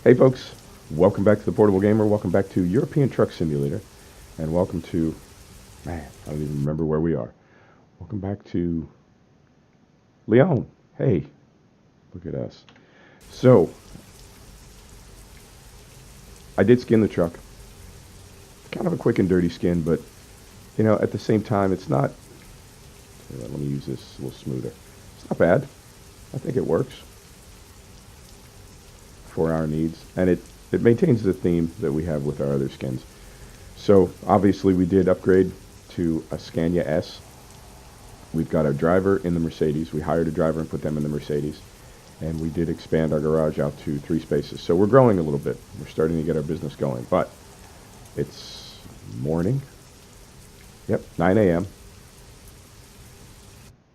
Hey folks, welcome back to the Portable Gamer, welcome back to European Truck Simulator, and welcome to, man, I don't even remember where we are. Welcome back to Lyon. Hey, look at us. So, I did skin the truck. Kind of a quick and dirty skin, but, you know, at the same time, it's not, let me use this a little smoother. It's not bad. I think it works for our needs, and it maintains the theme that we have with our other skins. So obviously we did upgrade to a Scania S. We've got a driver in the Mercedes. We hired a driver and put them in the Mercedes, and we did expand our garage out to 3 spaces. So we're growing a little bit. We're starting to get our business going, but it's morning. Yep, 9 a.m.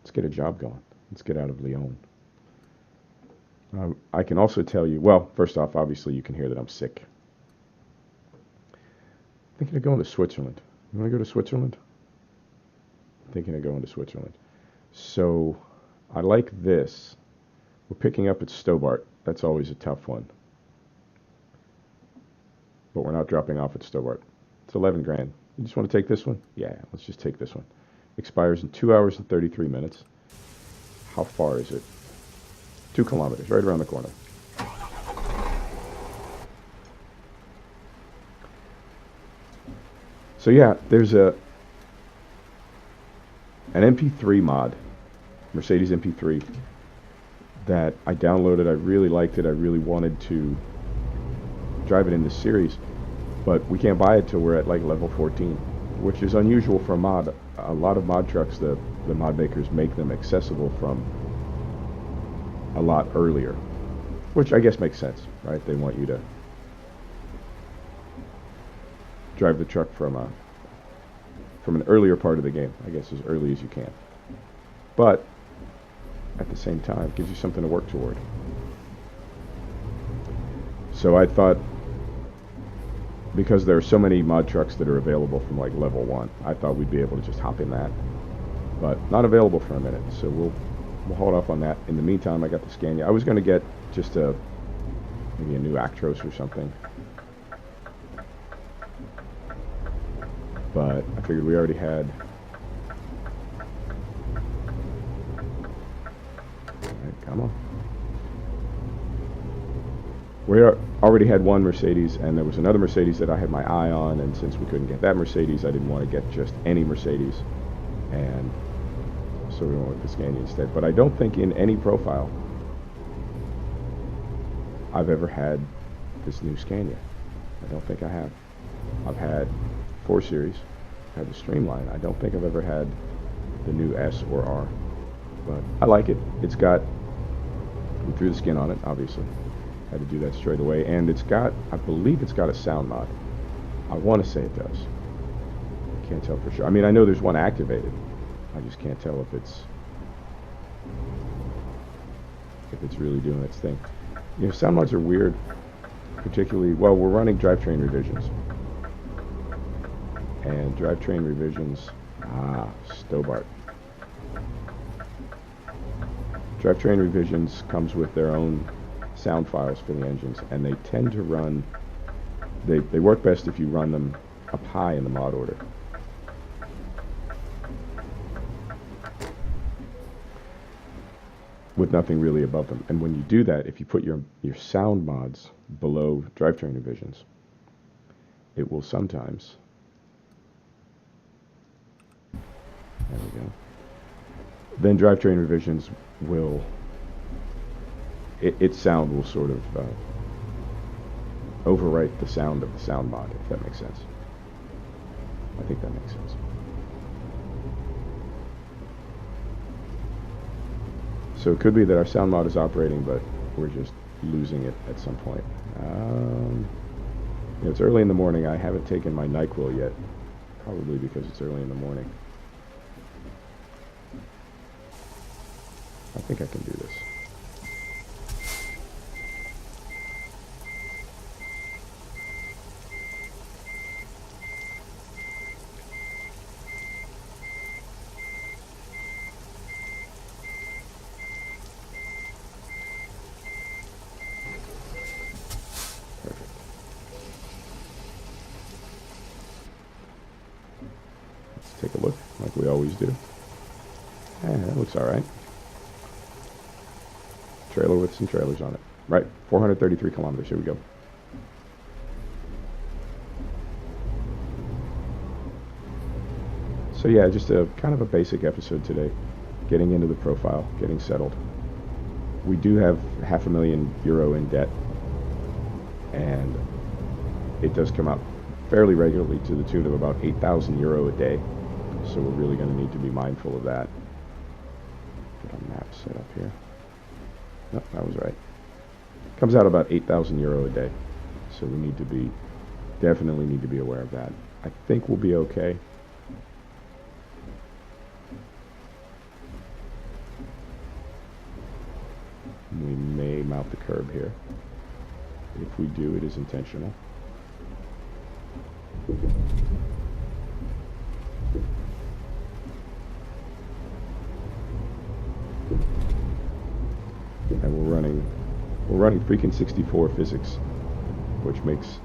Let's get a job going. Let's get out of Lyon. I can also tell you, well, first off, obviously you can hear that I'm sick. Thinking of going to Switzerland. You want to go to Switzerland? Thinking of going to Switzerland. So, I like this. We're picking up at Stobart. That's always a tough one. But we're not dropping off at Stobart. It's 11 grand. You just want to take this one? Yeah, let's just take this one. Expires in 2 hours and 33 minutes. How far is it? 2 kilometers, right around the corner. So yeah, there's an MP3 mod, Mercedes MP3, that I downloaded. I really liked it. I really wanted to drive it in this series, but we can't buy it till we're at like level 14, which is unusual for a mod. A lot of mod trucks, the mod makers make them accessible from a lot earlier, which I guess makes sense, right? They want you to drive the truck from an earlier part of the game, I guess as early as you can. But at the same time, it gives you something to work toward. So I thought, because there are so many mod trucks that are available from like level 1, I thought we'd be able to just hop in that. But not available for a minute, so we'll hold off on that. In the meantime, I got the Scania. I was going to get just maybe a new Actros or something, but I figured we already had. Right, come on. We already had one Mercedes, and there was another Mercedes that I had my eye on, and since we couldn't get that Mercedes, I didn't want to get just any Mercedes, and so we went with the Scania instead. But I don't think in any profile I've ever had this new Scania. I don't think I have. I've had 4 Series, I've had the Streamline. I don't think I've ever had the new S or R. But I like it. It's got, we threw the skin on it, obviously. Had to do that straight away. And it's got, I believe it's got a sound mod. I want to say it does. I can't tell for sure. I mean, I know there's one activated. I just can't tell if it's really doing its thing. You know, sound mods are weird, particularly, well, we're running drivetrain revisions. And drivetrain revisions, Stobart. Drivetrain revisions comes with their own sound files for the engines, and they tend to run, they work best if you run them up high in the mod order. With nothing really above them. And when you do that, if you put your sound mods below drivetrain revisions, it will sometimes, there we go, then drivetrain revisions will, its sound will sort of overwrite the sound of the sound mod, if that makes sense. I think that makes sense. So it could be that our sound mod is operating, but we're just losing it at some point. You know, it's early in the morning. I haven't taken my NyQuil yet, probably because it's early in the morning. I think I can do this. like we always do. That looks all right. Trailer with some trailers on it. Right, 433 kilometers. Here we go. So yeah, just a kind of a basic episode today. Getting into the profile, getting settled. We do have €500,000 in debt, and it does come out fairly regularly to the tune of about €8,000 a day. So we're really going to need to be mindful of that. Get a map set up here. No, that was right. Comes out about €8,000 a day. So we need to be, definitely need to be aware of that. I think we'll be okay. We may mount the curb here. If we do, it is intentional. And we're running freaking 64 physics, which makes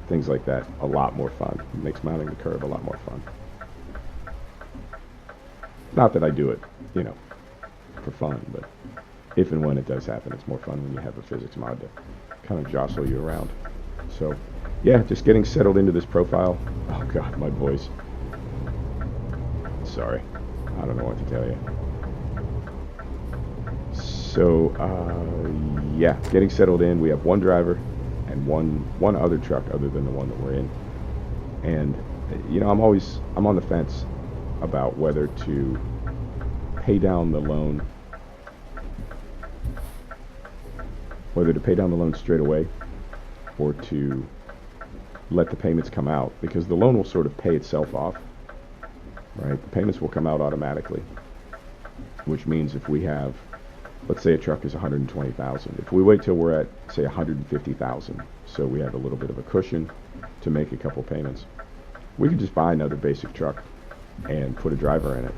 things like that a lot more fun. It makes mounting the curb a lot more fun. Not that I do it, you know, for fun, but if and when it does happen, it's more fun when you have a physics mod to kind of jostle you around. So, yeah, just getting settled into this profile. Oh God, my voice. Sorry, I don't know what to tell you. So, yeah, getting settled in. We have one driver and one other truck other than the one that we're in. And, you know, I'm on the fence about whether to pay down the loan, straight away, or to let the payments come out, because the loan will sort of pay itself off, right? The payments will come out automatically, which means if we have, let's say a truck is 120,000. If we wait till we're at, say, 150,000, so we have a little bit of a cushion to make a couple payments, we could just buy another basic truck and put a driver in it.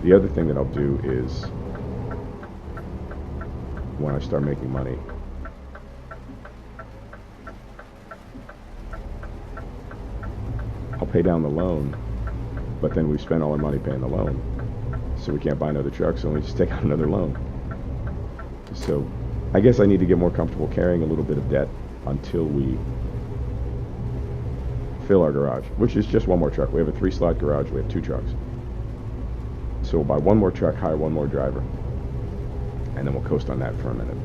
The other thing that I'll do is, when I start making money, I'll pay down the loan, but then we spend all our money paying the loan, so we can't buy another truck, so we just take out another loan. So I guess I need to get more comfortable carrying a little bit of debt until we fill our garage, which is just one more truck. We have a 3-slot garage. We have 2 trucks. So we'll buy one more truck, hire one more driver, and then we'll coast on that for a minute.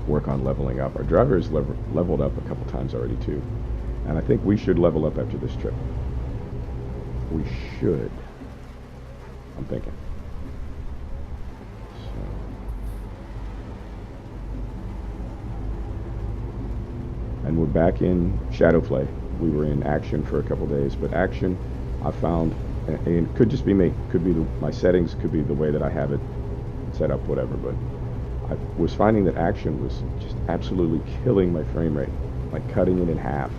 Work on leveling up. Our driver has leveled up a couple times already too, and I think we should level up after this trip. We should. I'm thinking. So. And we're back in Shadow Play. We were in Action for a couple days, but Action, I found, and it could just be me, could be my settings, could be the way that I have it set up, whatever, but I was finding that Action was just absolutely killing my frame rate, like cutting it in half.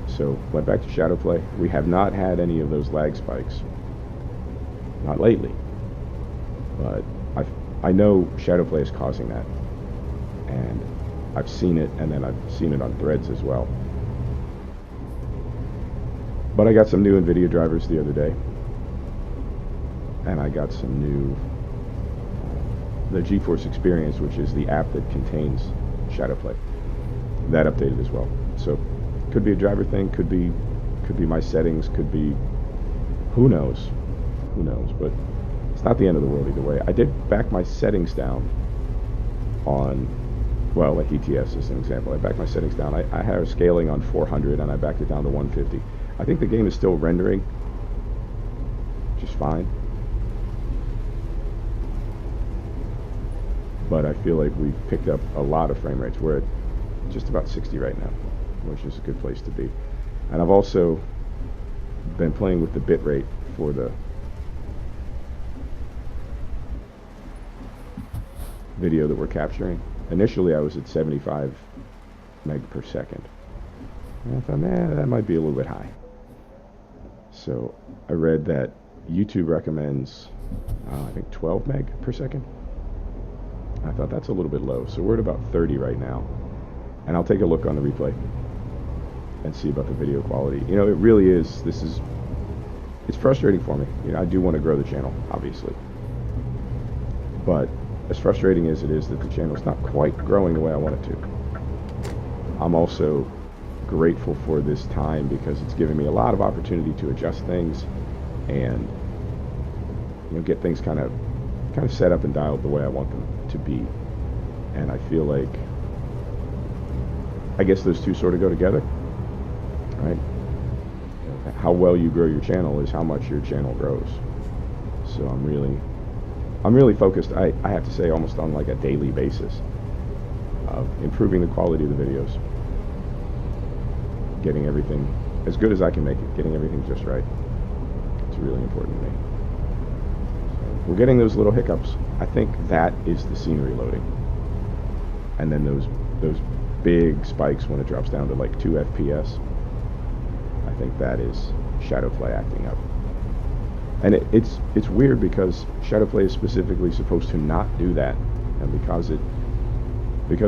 So went back to Shadow Play. We have not had any of those lag spikes, not lately, but I know Shadow Play is causing that, and I've seen it, and then I've seen it on threads as well. But I got some new NVIDIA drivers the other day, and I got some new, the GeForce Experience, which is the app that contains Shadow Play. That updated as well. So could be a driver thing, could be my settings, could be, who knows, but it's not the end of the world either way. I did back my settings down on, well, like ETS is an example. I backed my settings down. I had scaling on 400 and I backed it down to 150. I think the game is still rendering just fine, but I feel like we've picked up a lot of frame rates. We're at just about 60 right now, which is a good place to be. And I've also been playing with the bit rate for the video that we're capturing. Initially I was at 75 meg per second. And I thought, that might be a little bit high. So I read that YouTube recommends, I think 12 meg per second. I thought that's a little bit low. So we're at about 30 right now. And I'll take a look on the replay. and see about the video quality. You know, it really is, it's frustrating for me. You know, I do want to grow the channel, obviously. But as frustrating as it is that the channel's not quite growing the way I want it to, I'm also grateful for this time because it's given me a lot of opportunity to adjust things and, you know, get things kind of set up and dialed the way I want them to be. And I feel like, I guess those two sort of go together, right? How well you grow your channel is how much your channel grows. So I'm really focused, I have to say, almost on like a daily basis of improving the quality of the videos, getting everything as good as I can make it, getting everything just right. It's really important to me. So we're getting those little hiccups. I think that is the scenery loading. And then those big spikes when it drops down to like 2 FPS. I think that is Shadowplay acting up. And it's weird because Shadowplay is specifically supposed to not do that, and because it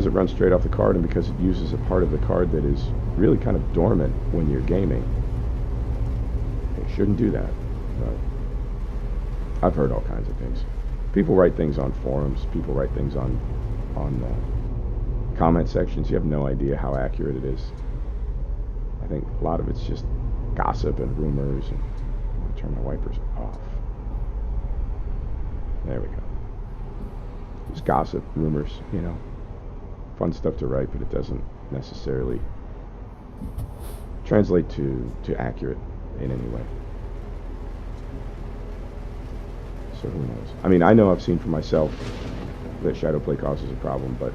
runs straight off the card, and because it uses a part of the card that is really kind of dormant when you're gaming, it shouldn't do that. But I've heard all kinds of things. People write things on forums. People write things on comment sections. You have no idea how accurate it is. I think a lot of it's just gossip and rumors. And I'll turn my wipers off. There we go. Just gossip, rumors, you know. Fun stuff to write, but it doesn't necessarily translate to accurate in any way. So who knows? I mean, I know I've seen for myself that Shadowplay causes a problem, but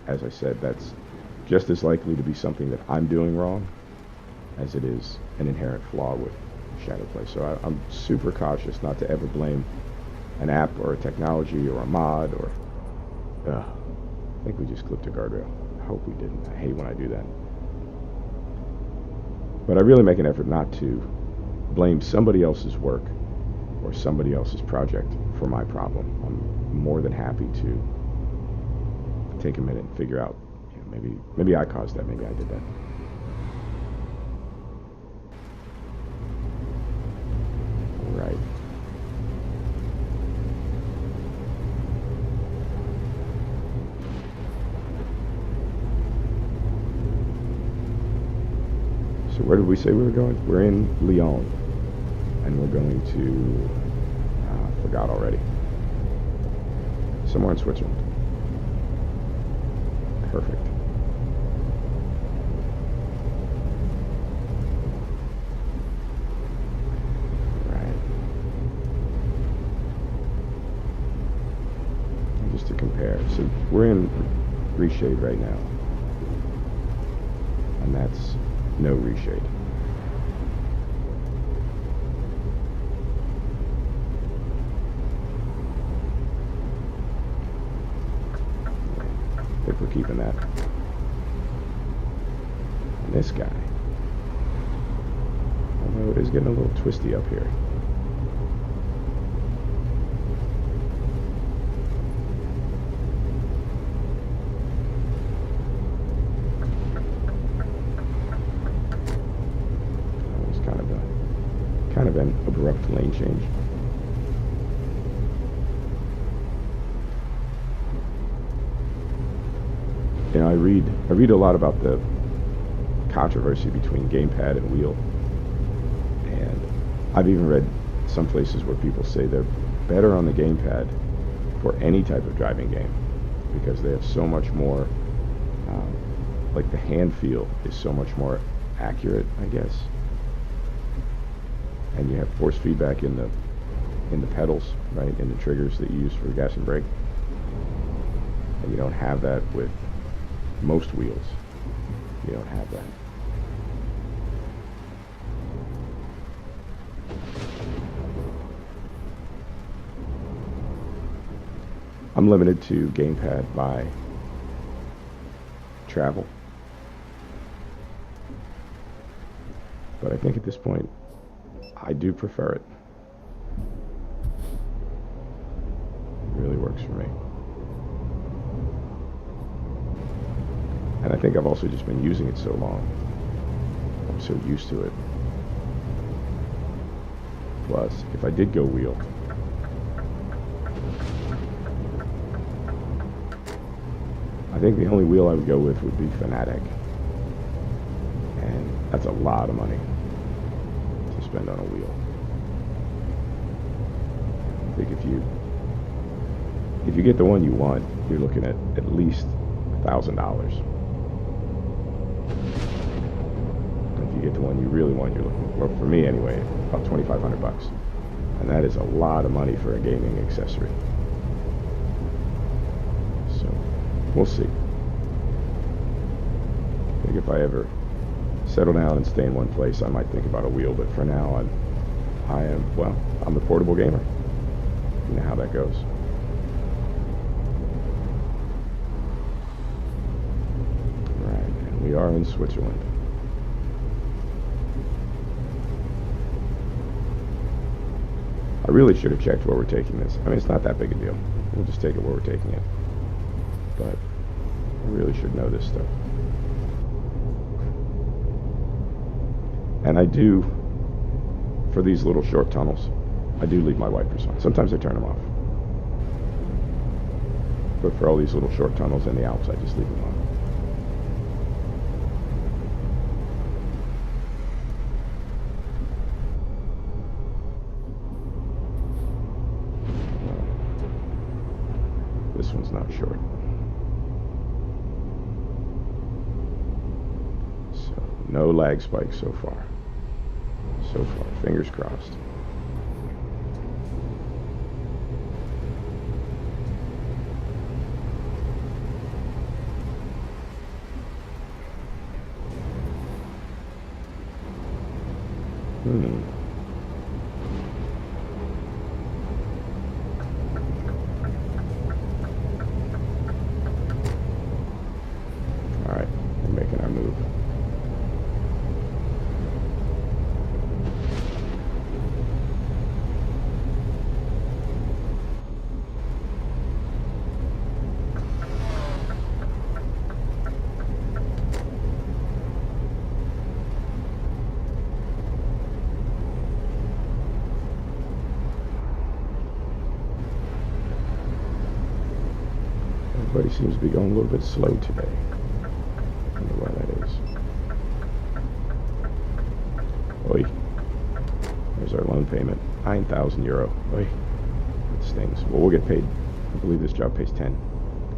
as I said, that's just as likely to be something that I'm doing wrong as it is an inherent flaw with Shadowplay. So I'm super cautious not to ever blame an app or a technology or a mod or... I think we just clipped a guardrail. I hope we didn't. I hate when I do that. But I really make an effort not to blame somebody else's work or somebody else's project for my problem. I'm more than happy to take a minute and figure out, you know, maybe I caused that, maybe I did that. Right. So where did we say we were going? We're in Lyon, and we're going to, forgot already, somewhere in Switzerland. Perfect. Right. And just to compare, so we're in reshade right now, and that's no reshade. I think we're keeping that. And this guy, although it is getting a little twisty up here. Kind of an abrupt lane change. You know, I read a lot about the controversy between gamepad and wheel, and I've even read some places where people say they're better on the gamepad for any type of driving game because they have so much more, like the hand feel is so much more accurate, I guess. And you have force feedback in the pedals, right, in the triggers that you use for gas and brake. And you don't have that with most wheels. You don't have that. I'm limited to gamepad by travel. But I think at this point, I do prefer it. It really works for me. And I think I've also just been using it so long. I'm so used to it. Plus, if I did go wheel, I think the only wheel I would go with would be Fanatic. And that's a lot of money to spend on a wheel. I think if you get the one you want, you're looking at least $1,000. If you get the one you really want, you're looking, well, for me anyway, about $2,500. And that is a lot of money for a gaming accessory. So, we'll see. I think if I ever settle down and stay in one place, I might think about a wheel, but for now, I'm the portable gamer. You know how that goes. Right, and we are in Switzerland. I really should have checked where we're taking this. I mean, it's not that big a deal. We'll just take it where we're taking it. But I really should know this stuff. And I do, for these little short tunnels, I do leave my wipers on. Sometimes I turn them off. But for all these little short tunnels in the Alps, I just leave them on. This one's not short. So, no lag spikes so far. So far, fingers crossed. Alright, we're making our move. Everybody seems to be going a little bit slow today. I wonder why that is. Oi. There's our loan payment. €9,000. Oi. That stings. Well, we'll get paid. I believe this job pays 10.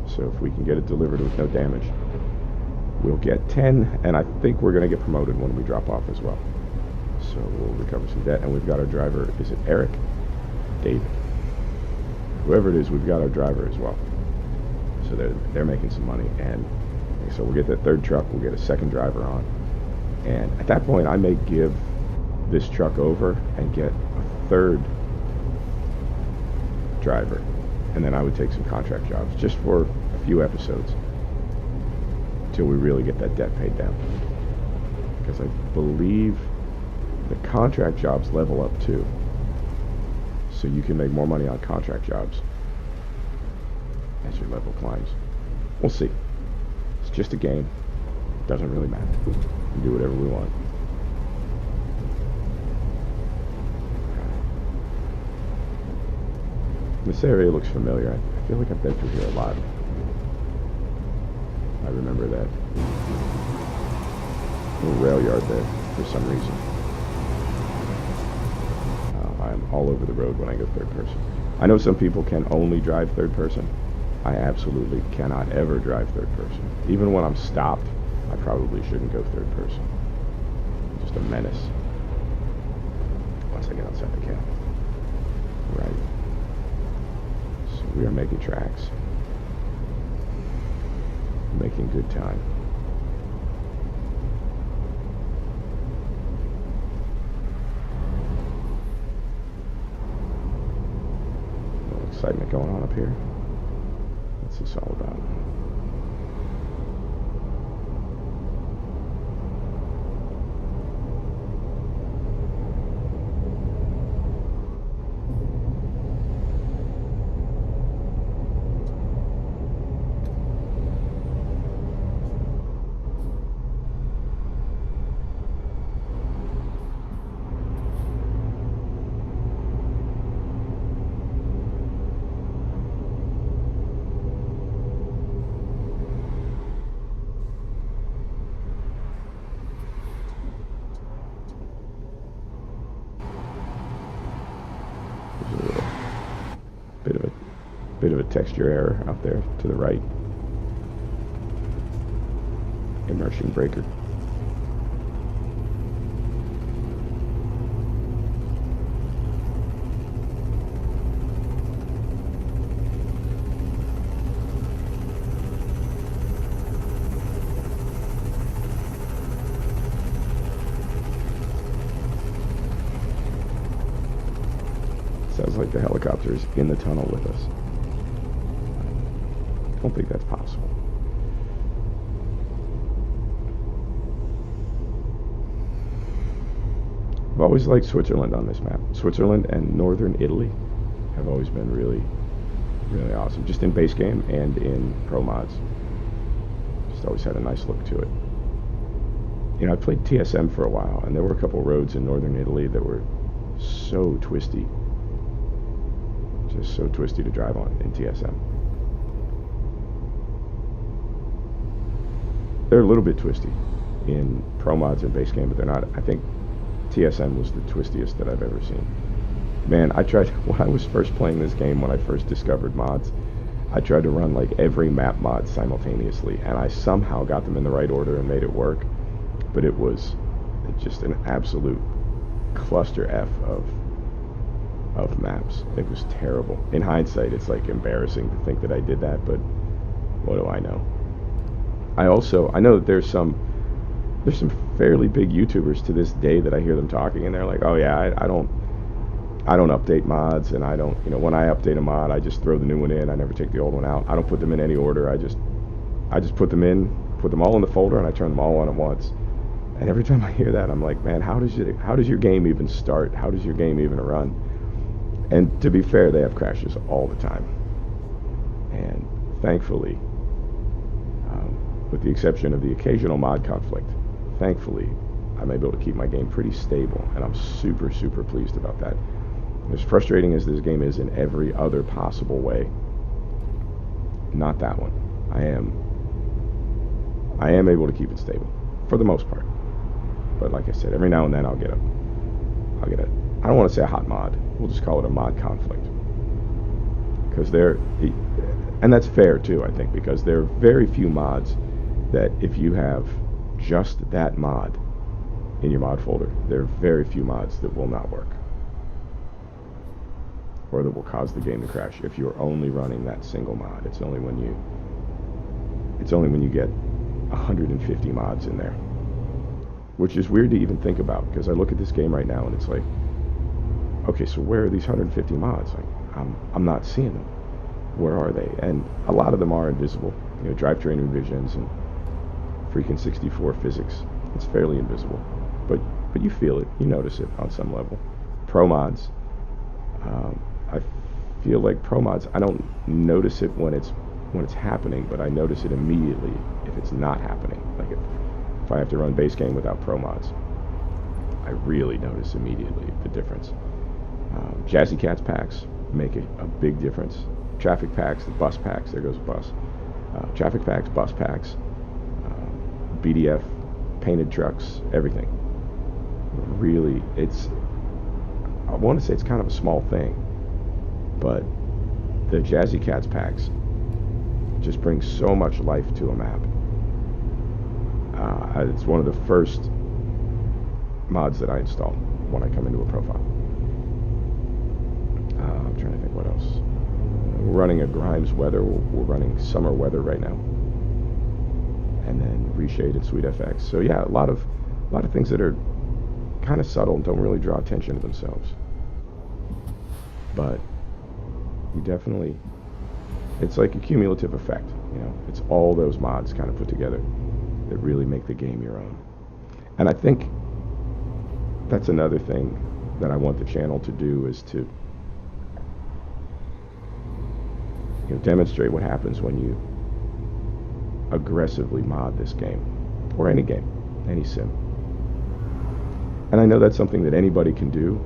So if we can get it delivered with no damage, we'll get 10. And I think we're going to get promoted when we drop off as well. So we'll recover some debt. And we've got our driver. Is it Eric? David. Whoever it is, we've got our driver as well. So they're making some money, and so we'll get that third truck, we'll get a second driver on, and at that point I may give this truck over and get a third driver, and then I would take some contract jobs just for a few episodes until we really get that debt paid down, because I believe the contract jobs level up too, so you can make more money on contract jobs as your level climbs. We'll see. It's just a game. Doesn't really matter. We can do whatever we want. This area looks familiar. I feel like I've been through here a lot. I remember that little rail yard there for some reason. I'm all over the road when I go third person. I know some people can only drive third person. I absolutely cannot ever drive third person. Even when I'm stopped, I probably shouldn't go third person. I'm just a menace. Once I get outside the cab. Right. So we are making tracks. Making good time. A little excitement going on up here. What's this all about? Bit of a texture error out there to the right. Immersion breaker. Sounds like the helicopter is in the tunnel with us. I don't think that's possible. I've always liked Switzerland on this map. Switzerland and northern Italy have always been really, really awesome. Just in base game and in ProMods. Just always had a nice look to it. You know, I played TSM for a while, and there were a couple roads in northern Italy that were so twisty. Just so twisty to drive on in TSM. They're a little bit twisty in ProMods and base game, but they're not. I think TSM was the twistiest that I've ever seen. Man, I tried, when I was first playing this game, when I first discovered mods, I tried to run like every map mod simultaneously, and I somehow got them in the right order and made it work, but it was just an absolute cluster F of maps. It was terrible. In hindsight, it's like embarrassing to think that I did that, but what do I know? I know that there's some fairly big YouTubers to this day that I hear them talking, and they're like, oh yeah, I don't update mods, and I don't, you know, when I update a mod, I just throw the new one in. I never take the old one out. I don't put them in any order. I just put them all in the folder, and I turn them all on at once. And every time I hear that, I'm like, man, how does your game even start? How does your game even run? And to be fair, they have crashes all the time. And thankfully, with the exception of the occasional mod conflict, thankfully, I'm able to keep my game pretty stable, and I'm super, super pleased about that. As frustrating as this game is in every other possible way, not that one. I am able to keep it stable, for the most part. But like I said, every now and then I'll get a, I don't want to say a hot mod, we'll just call it a mod conflict. Because and that's fair too, I think, because there are very few mods that if you have just that mod in your mod folder, there are very few mods that will not work, or that will cause the game to crash if you're only running that single mod. It's only when you get 150 mods in there, which is weird to even think about, because I look at this game right now and it's like, okay, so where are these 150 mods? Like, I'm not seeing them. Where are they? And a lot of them are invisible. You know, drivetrain revisions and freaking 64 physics. It's fairly invisible, but you feel it, you notice it on some level. ProMods, I feel like ProMods, I don't notice it when it's happening, but I notice it immediately if it's not happening. Like if I have to run base game without ProMods, I really notice immediately the difference. Jazzy Cats packs make a big difference. Traffic packs, the bus packs, there goes a bus. Traffic packs, bus packs, BDF, painted trucks, everything. Really, I want to say it's kind of a small thing, but the Jazzy Cats packs just bring so much life to a map. It's one of the first mods that I install when I come into a profile. I'm trying to think what else. We're running a Grimes weather. We're running summer weather right now, and then reshaded Sweet FX. So yeah, a lot of things that are kind of subtle and don't really draw attention to themselves. But you definitely, it's like a cumulative effect. You know, it's all those mods kind of put together that really make the game your own. And I think that's another thing that I want the channel to do, is to, you know, demonstrate what happens when you aggressively mod this game, or any game, any sim. And I know that's something that anybody can do,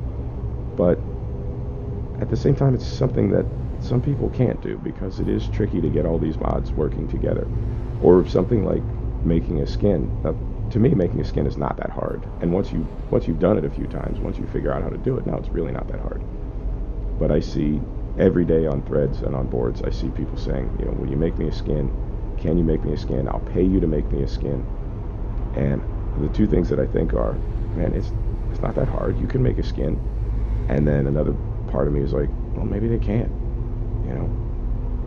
but at the same time, it's something that some people can't do, because it is tricky to get all these mods working together. Or something like making a skin. Now, to me, making a skin is not that hard. And once you've done it a few times, once you figure out how to do it, now it's really not that hard. But I see every day on threads and on boards, I see people saying, you know, will you make me a skin? Can you make me a skin? I'll pay you to make me a skin. And the two things that I think are, man, it's not that hard. You can make a skin. And then another part of me is like, well, maybe they can't. You know,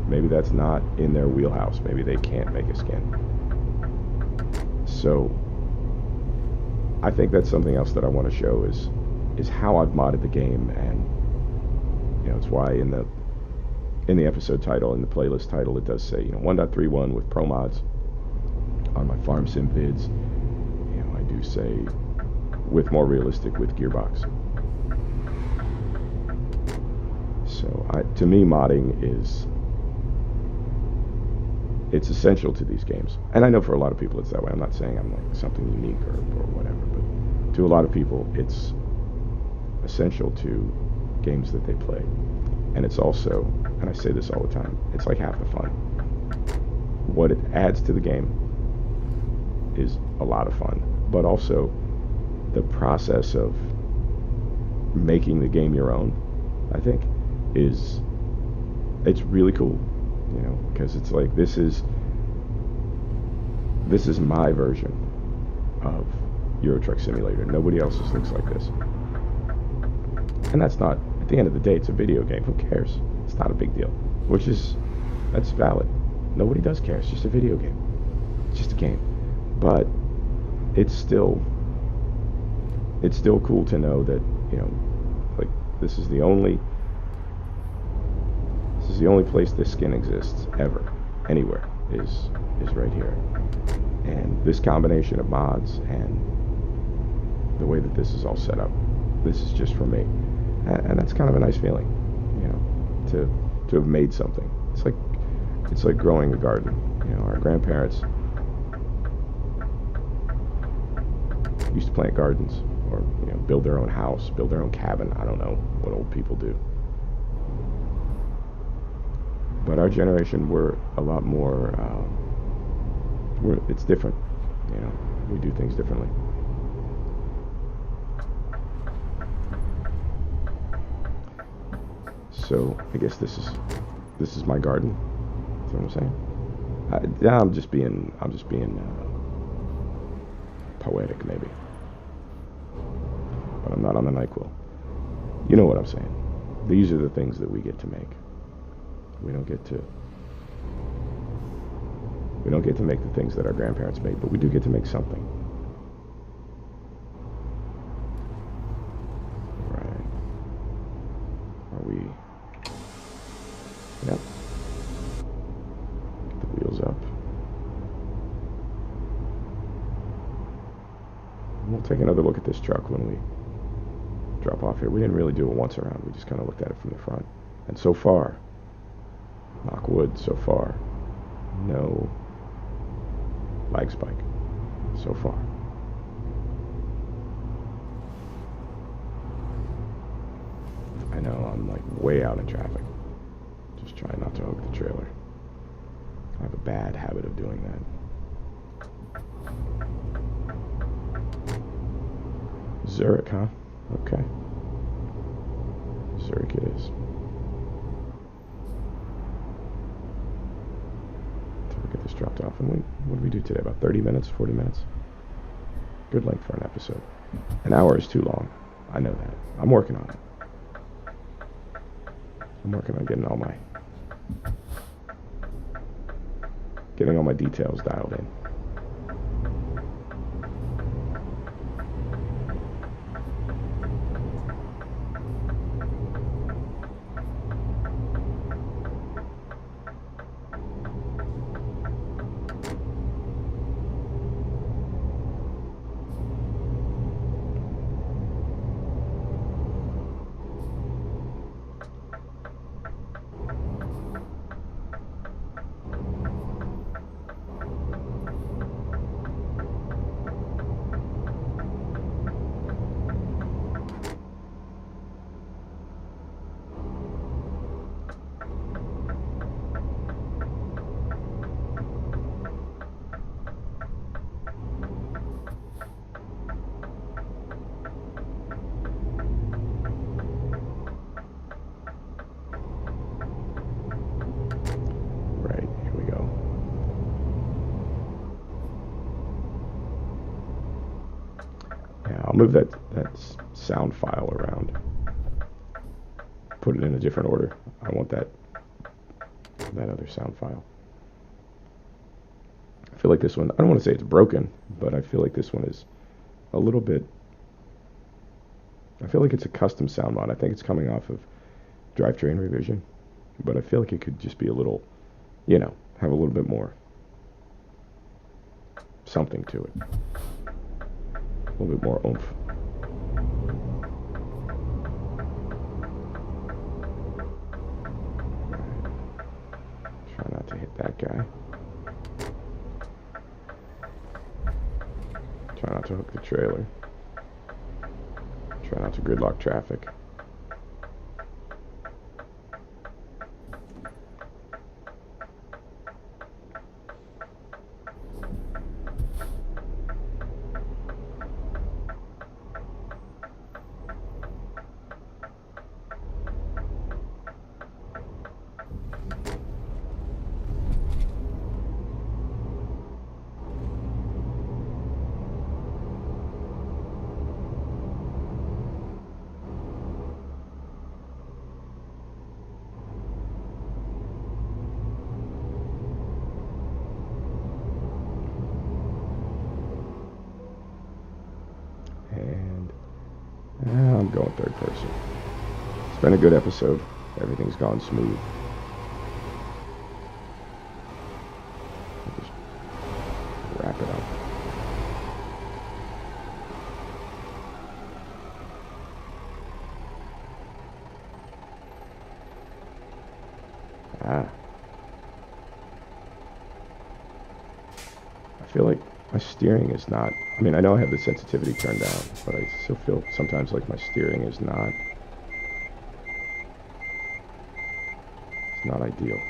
maybe that's not in their wheelhouse. Maybe they can't make a skin. So I think that's something else that I want to show is how I've modded the game. And you know, it's why in the episode title, in the playlist title, it does say, you know, 1.31 with ProMods. On my farm sim vids, you know, I do say with more realistic with Gearbox. So to me, modding it's essential to these games. And I know for a lot of people it's that way. I'm not saying I'm like something unique or whatever, but to a lot of people it's essential to games that they play. And it's also, and I say this all the time, it's like half the fun. What it adds to the game is a lot of fun, but also the process of making the game your own, I think, it's really cool, you know, because it's like this is my version of Euro Truck Simulator. Nobody else's looks like this. And that's not, at the end of the day, it's a video game. Who cares? It's not a big deal. That's valid. Nobody does care. It's just a video game. It's just a game. But it's still cool to know that, you know, like this is the only place this skin exists ever, anywhere, is right here. And this combination of mods and the way that this is all set up, this is just for me. And that's kind of a nice feeling, you know, to have made something. It's like growing a garden. You know, our grandparents used to plant gardens, or, you know, build their own house, build their own cabin. I don't know what old people do. But our generation, we're a lot more, it's different, you know, we do things differently. So I guess this is my garden. That's what I'm saying. I'm just being poetic, maybe. But I'm not on the NyQuil. You know what I'm saying. These are the things that we get to make. We don't get to make the things that our grandparents made, but we do get to make something. Right. Are we? Yep. Get the wheels up. And we'll take another look at this truck when we drop off here. We didn't really do it once around. We just kind of looked at it from the front. And so far, knock wood, so far, no lag spike. So far. I know I'm like way out in traffic. Just trying not to hook the trailer. I have a bad habit of doing that. Zurich, huh? Okay. Zurich it is. Get this dropped off, and what did we do today? About 30 minutes, 40 minutes? Good length for an episode. An hour is too long. I know that. I'm working on it. I'm working on getting all my details dialed in. move that sound file around. Put it in a different order. I want that other sound file. I feel like this one, I don't want to say it's broken, but I feel like this one is a little bit, I feel like it's a custom sound mod. I think it's coming off of Drivetrain Revision, but I feel like it could just be a little, you know, have a little bit more something to it. A little bit more oomph. Try not to hit that guy. Try not to hook the trailer. Try not to gridlock traffic. I'm going third person. It's been a good episode. Everything's gone smooth. I'll just wrap it up. I feel like my steering is not, I mean, I know I have the sensitivity turned down, but I still feel sometimes like my steering is not, it's not ideal.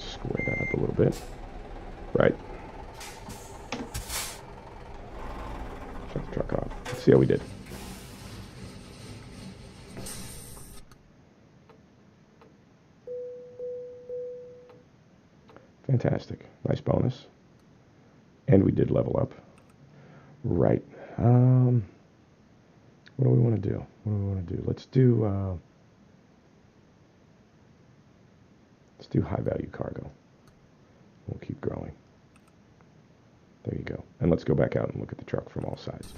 Square that up a little bit. Right. Shut the truck off. Let's see how we did. Fantastic. Nice bonus. And we did level up. Right. What do we want to do? What do we want to do? Let's do high value cargo. We'll keep growing. There you go. And let's go back out and look at the truck from all sides.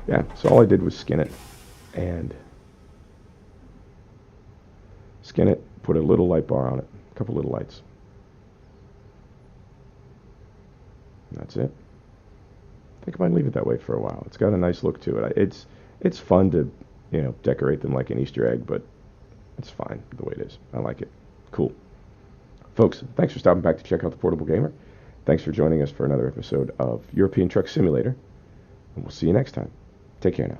Yeah, so all I did was skin it, put a little light bar on it, a couple little lights. And that's it. I think I might leave it that way for a while. It's got a nice look to it. It's fun to, you know, decorate them like an Easter egg, but it's fine the way it is. I like it. Cool. Folks, thanks for stopping back to check out the Portable Gamer. Thanks for joining us for another episode of European Truck Simulator, and we'll see you next time. Take care now.